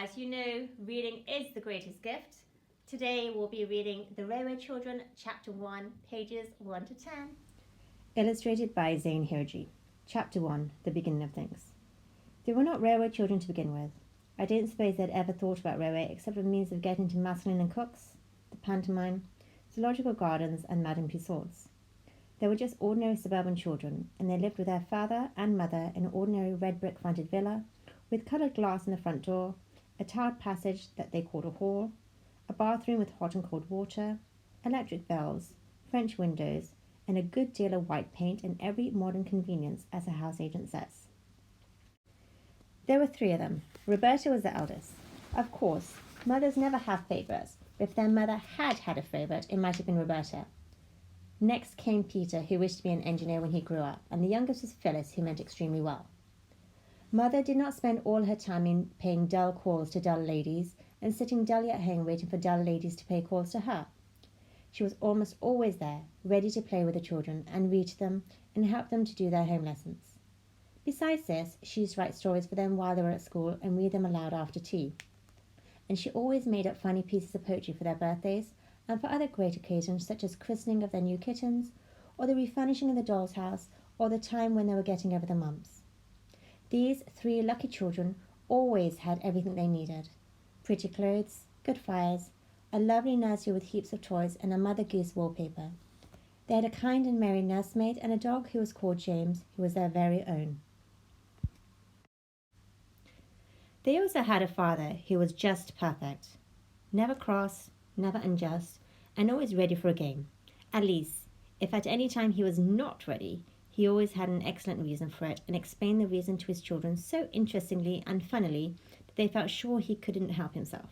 As you know, reading is the greatest gift. Today we'll be reading The Railway Children, Chapter 1, pages 1 to 10. Illustrated by Zain Hirji. Chapter 1, The Beginning of Things. They were not railway children to begin with. I don't suppose they'd ever thought about railway except as a means of getting to Maslin and Cook's, the pantomime, zoological gardens, and Madame Tussaud's. They were just ordinary suburban children, and they lived with their father and mother in an ordinary red brick fronted villa, with coloured glass in the front door, a tiled passage that they called a hall, a bathroom with hot and cold water, electric bells, French windows, and a good deal of white paint and every modern convenience, as a house agent says. There were 3 of them. Roberta was the eldest. Of course, mothers never have favourites, but if their mother had had a favourite, it might have been Roberta. Next came Peter, who wished to be an engineer when he grew up, and the youngest was Phyllis, who meant extremely well. Mother did not spend all her time in paying dull calls to dull ladies and sitting dully at home waiting for dull ladies to pay calls to her. She was almost always there, ready to play with the children and read to them and help them to do their home lessons. Besides this, she used to write stories for them while they were at school and read them aloud after tea. And she always made up funny pieces of poetry for their birthdays and for other great occasions, such as christening of their new kittens, or the refurnishing of the doll's house, or the time when they were getting over the mumps. These 3 lucky children always had everything they needed: pretty clothes, good fires, a lovely nursery with heaps of toys, and a Mother Goose wallpaper. They had a kind and merry nursemaid and a dog who was called James, who was their very own. They also had a father who was just perfect. Never cross, never unjust, and always ready for a game. At least, if at any time he was not ready, he always had an excellent reason for it and explained the reason to his children so interestingly and funnily that they felt sure he couldn't help himself.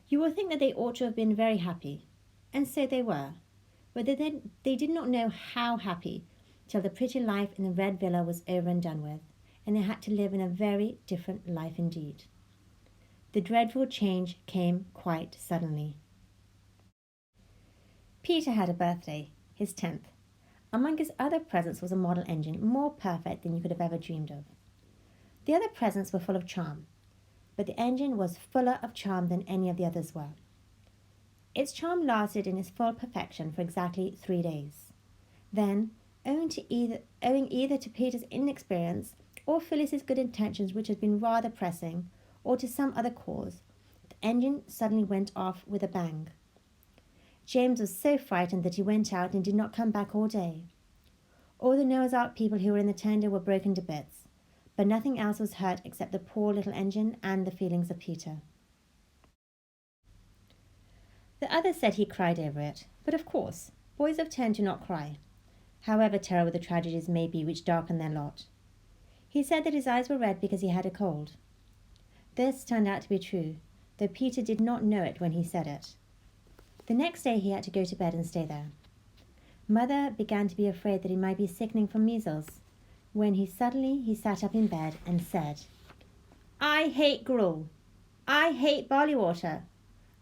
You will think that they ought to have been very happy, and so they were, but they did not know how happy till the pretty life in the red villa was over and done with, and they had to live in a very different life indeed. The dreadful change came quite suddenly. Peter had a birthday, his 10th. Among his other presents was a model engine, more perfect than you could have ever dreamed of. The other presents were full of charm, but the engine was fuller of charm than any of the others were. Its charm lasted in its full perfection for exactly 3 days. Then, owing either to Peter's inexperience or Phyllis's good intentions, which had been rather pressing, or to some other cause, the engine suddenly went off with a bang. James was so frightened that he went out and did not come back all day. All the Noah's Ark people who were in the tender were broken to bits, but nothing else was hurt except the poor little engine and the feelings of Peter. The others said he cried over it, but of course, boys of 10 do not cry, however terrible the tragedies may be which darken their lot. He said that his eyes were red because he had a cold. This turned out to be true, though Peter did not know it when he said it. The next day he had to go to bed and stay there. Mother began to be afraid that he might be sickening from measles, when he sat up in bed and said, "I hate gruel. I hate barley water.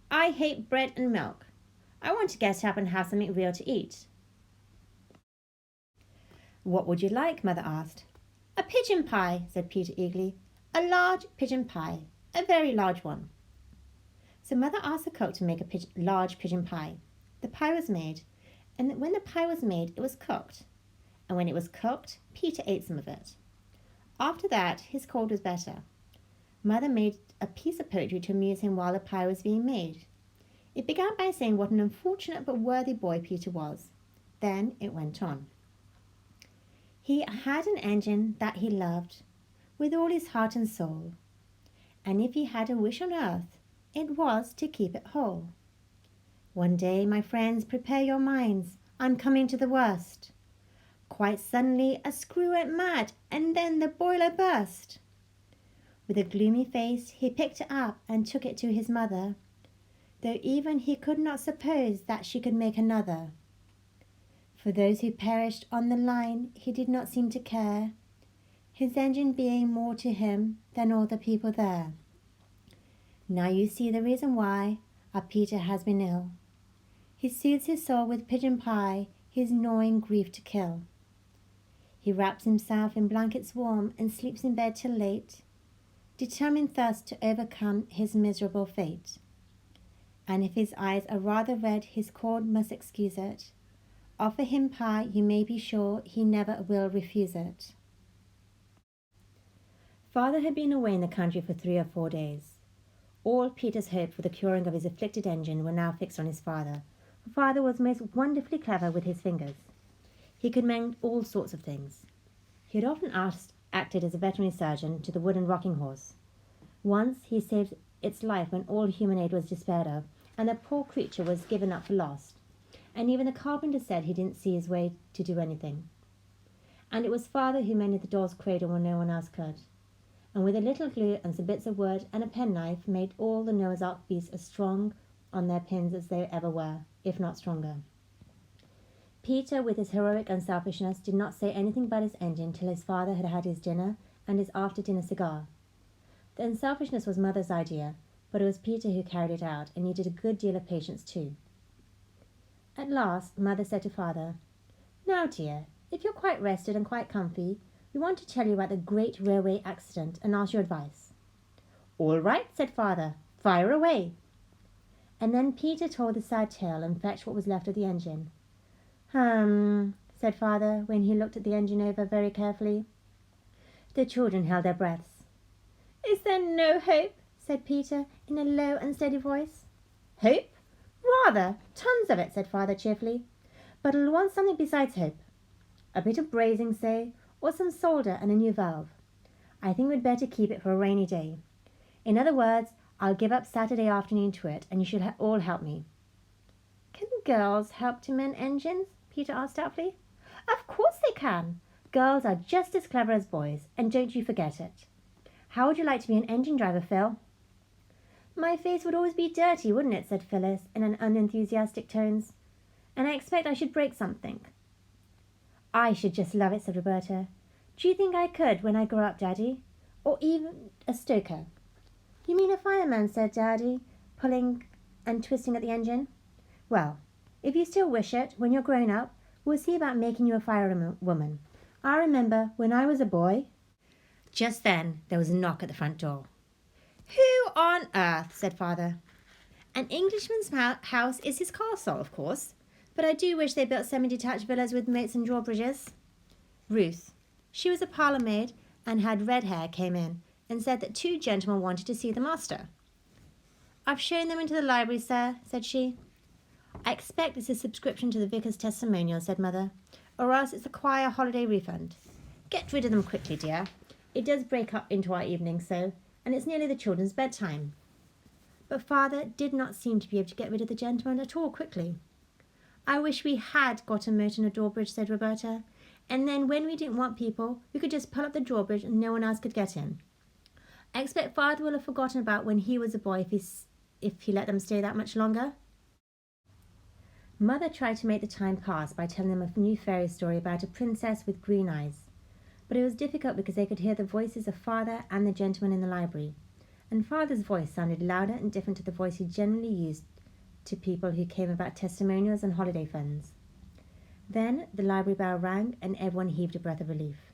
I hate bread and milk. I want to get up and have something real to eat." "What would you like?" Mother asked. "A pigeon pie," said Peter eagerly. "A large pigeon pie, a very large one." So Mother asked the cook to make a large pigeon pie. The pie was made, and when the pie was made, it was cooked. And when it was cooked, Peter ate some of it. After that, his cold was better. Mother made a piece of poetry to amuse him while the pie was being made. It began by saying what an unfortunate but worthy boy Peter was. Then it went on. He had an engine that he loved with all his heart and soul, and if he had a wish on earth, it was to keep it whole. One day, my friends, prepare your minds, I'm coming to the worst. Quite suddenly a screw went mad, and then the boiler burst. With a gloomy face he picked it up and took it to his mother, though even he could not suppose that she could make another. For those who perished on the line he did not seem to care, his engine being more to him than all the people there. Now you see the reason why our Peter has been ill. He soothes his soul with pigeon pie, his gnawing grief to kill. He wraps himself in blankets warm and sleeps in bed till late. determined thus to overcome his miserable fate. And if his eyes are rather red, his cord must excuse it. Offer him pie, you may be sure he never will refuse it. Father had been away in the country for 3 or 4 days. All Peter's hope for the curing of his afflicted engine were now fixed on his father. For father was most wonderfully clever with his fingers. He could mend all sorts of things. He had often acted as a veterinary surgeon to the wooden rocking horse. Once he saved its life when all human aid was despaired of, and the poor creature was given up for lost. And even the carpenter said he didn't see his way to do anything. And it was father who mended the doll's cradle when no one else could. And with a little glue and some bits of wood and a penknife made all the Noah's Ark beasts as strong on their pins as they ever were, if not stronger. Peter, with his heroic unselfishness, did not say anything about his engine till his father had had his dinner and his after-dinner cigar. The unselfishness was Mother's idea, but it was Peter who carried it out, and needed a good deal of patience too. At last, Mother said to Father, "Now, dear, if you're quite rested and quite comfy, we want to tell you about the great railway accident and ask your advice." "All right," said Father, "fire away." And then Peter told the sad tale and fetched what was left of the engine. Said Father, when he looked at the engine over very carefully. The children held their breaths. "Is there no hope?" said Peter in a low, unsteady voice. "Hope? Rather, tons of it," said Father cheerfully. "But it'll want something besides hope. A bit of brazing, say, or some solder and a new valve. I think we'd better keep it for a rainy day. In other words, I'll give up Saturday afternoon to it, and you should all help me." "Can girls help to mend engines?" Peter asked doubtfully. "Of course they can. Girls are just as clever as boys, and don't you forget it. How would you like to be an engine driver, Phil?" "My face would always be dirty, wouldn't it?" said Phyllis in an unenthusiastic tones. "And I expect I should break something." "I should just love it," said Roberta. "Do you think I could when I grow up, Daddy? Or even a stoker?" "You mean a fireman?" said Daddy, pulling and twisting at the engine. "Well, if you still wish it, when you're grown up, we'll see about making you a firewoman. I remember when I was a boy." Just then there was a knock at the front door. "Who on earth?" said Father. "An Englishman's house is his castle, of course, but I do wish they built semi-detached villas with moats and drawbridges." Ruth, she was a parlour maid and had red hair, came in and said that 2 gentlemen wanted to see the master. "I've shown them into the library, sir," said she. "I expect it's a subscription to the vicar's testimonial," said Mother, "or else it's the choir holiday refund. Get rid of them quickly, dear. It does break up into our evening so, and it's nearly the children's bedtime." But Father did not seem to be able to get rid of the gentleman at all quickly. "I wish we had got a moat and a drawbridge," said Roberta, "and then when we didn't want people, we could just pull up the drawbridge and no one else could get in. I expect Father will have forgotten about when he was a boy if he let them stay that much longer." Mother tried to make the time pass by telling them a new fairy story about a princess with green eyes, but it was difficult because they could hear the voices of Father and the gentleman in the library, and Father's voice sounded louder and different to the voice he generally used to people who came about testimonials and holiday funds. Then the library bell rang and everyone heaved a breath of relief.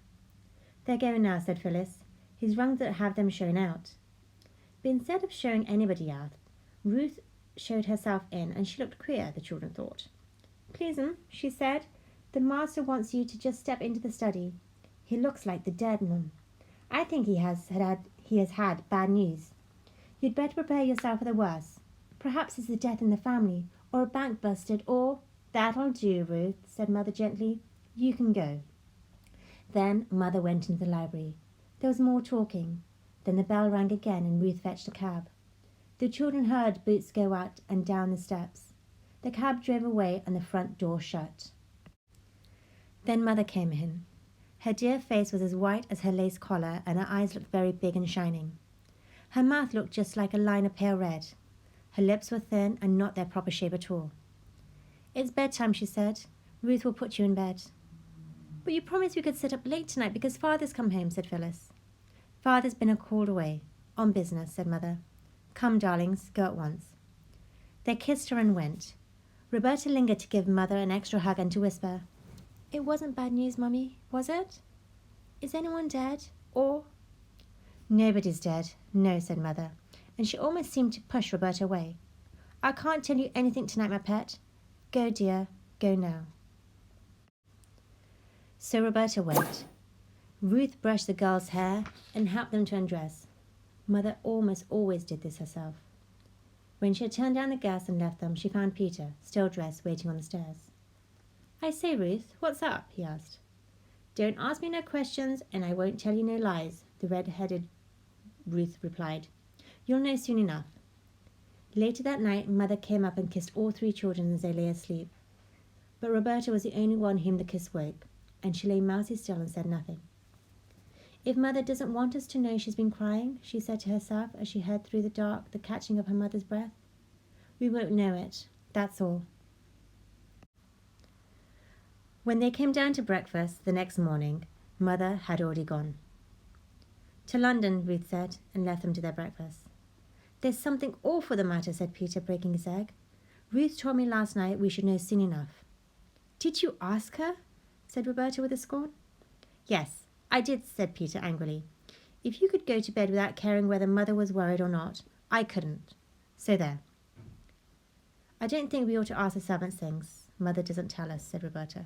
"They're going now," said Phyllis. "He's rung to have them shown out." But instead of showing anybody out, Ruth showed herself in, and she looked queer, the children thought. "Please, she said, "the master wants you to just step into the study. He looks like the dead, I think he has had bad news. You'd better prepare yourself for the worst. Perhaps it's a death in the family, or a bank busted, or—" "That'll do, Ruth," said Mother gently. "You can go." Then Mother went into the library. There was more talking. Then the bell rang again and Ruth fetched a cab. The children heard boots go out and down the steps. The cab drove away and the front door shut. Then Mother came in. Her dear face was as white as her lace collar and her eyes looked very big and shining. Her mouth looked just like a line of pale red. Her lips were thin and not their proper shape at all. "It's bedtime," she said. "Ruth will put you in bed." "But you promised we could sit up late tonight because Father's come home," said Phyllis. "Father's been called away. On business," said Mother. "Come, darlings, go at once." They kissed her and went. Roberta lingered to give Mother an extra hug and to whisper, "It wasn't bad news, Mummy, was it? Is anyone dead? Or—" Nobody's dead. No, said Mother, and she almost seemed to push Roberta away. I can't tell you anything tonight, my pet. Go, dear, go now. So Roberta went. Ruth brushed the girls' hair and helped them to undress. Mother almost always did this herself. When she had turned down the gas and left them, she found Peter, still dressed, waiting on the stairs. I say, Ruth, what's up? He asked. Don't ask me no questions, and I won't tell you no lies, the red-headed Ruth replied. You'll know soon enough. Later that night, Mother came up and kissed all 3 children as they lay asleep. But Roberta was the only one whom the kiss woke, and she lay mousy still and said nothing. If Mother doesn't want us to know she's been crying, she said to herself as she heard through the dark the catching of her mother's breath, we won't know it, that's all. When they came down to breakfast the next morning, Mother had already gone. To London, Ruth said, and left them to their breakfast. There's something awful the matter, said Peter, breaking his egg. Ruth told me last night we should know soon enough. Did you ask her? Said Roberta with a scorn. Yes, I did, said Peter angrily. If you could go to bed without caring whether Mother was worried or not, I couldn't. So there. I don't think we ought to ask the servants things. Mother doesn't tell us, said Roberta.